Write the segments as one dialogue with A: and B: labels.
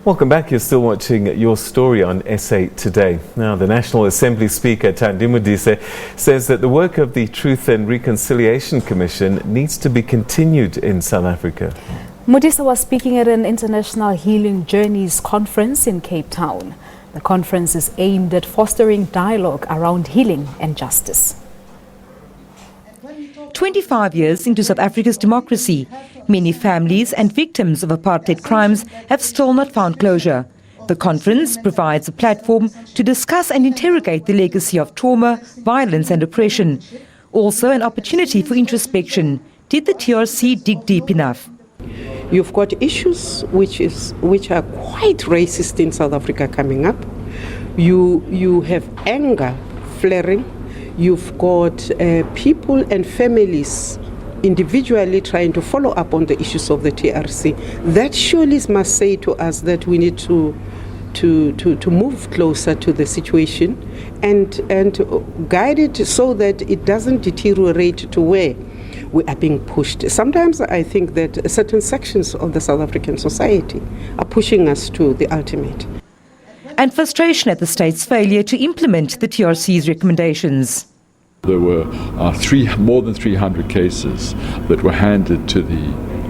A: Welcome back. You're still watching Your Story on SA Today. Now, the National Assembly Speaker, Thandi Modise, says that the work of the Truth and Reconciliation Commission needs to be continued in South Africa.
B: Modise was speaking at an International Healing Journeys conference in Cape Town. The conference is aimed at fostering dialogue around healing and justice.
C: 25 years into South Africa's democracy, many families and victims of apartheid crimes have still not found closure. The conference provides a platform to discuss and interrogate the legacy of trauma, violence and oppression. Also an opportunity for introspection. Did the TRC dig deep enough?
D: You've got issues which are quite racist in South Africa coming up. You have anger flaring. You've got people and families individually trying to follow up on the issues of the TRC. That surely must say to us that we need to move closer to the situation and guide it so that it doesn't deteriorate to where we are being pushed. Sometimes I think that certain sections of the South African society are pushing us to the ultimate.
C: And frustration at the state's failure to implement the TRC's recommendations.
E: There were more than 300 cases that were handed to the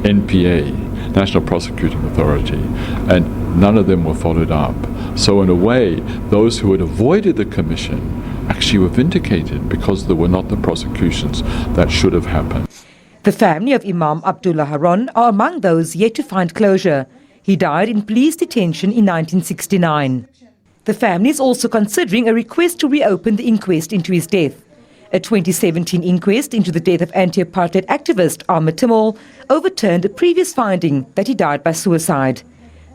E: NPA, National Prosecuting Authority, and none of them were followed up. So in a way, those who had avoided the commission actually were vindicated because there were not the prosecutions that should have happened.
C: The family of Imam Abdullah Haron are among those yet to find closure. He died in police detention in 1969. The family is also considering a request to reopen the inquest into his death. A 2017 inquest into the death of anti-apartheid activist Ahmed Timol overturned a previous finding that he died by suicide.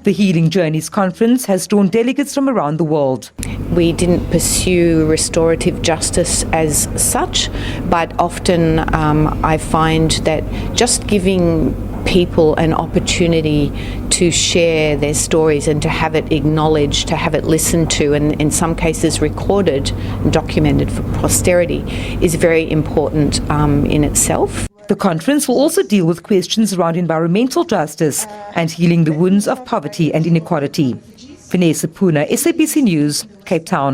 C: The Healing Journeys conference has drawn delegates from around the world.
F: We didn't pursue restorative justice as such, but often I find that just giving people an opportunity to share their stories and to have it acknowledged, to have it listened to, and in some cases recorded and documented for posterity is very important in itself.
C: The conference will also deal with questions around environmental justice and healing the wounds of poverty and inequality. Vanessa Puna, SABC News, Cape Town.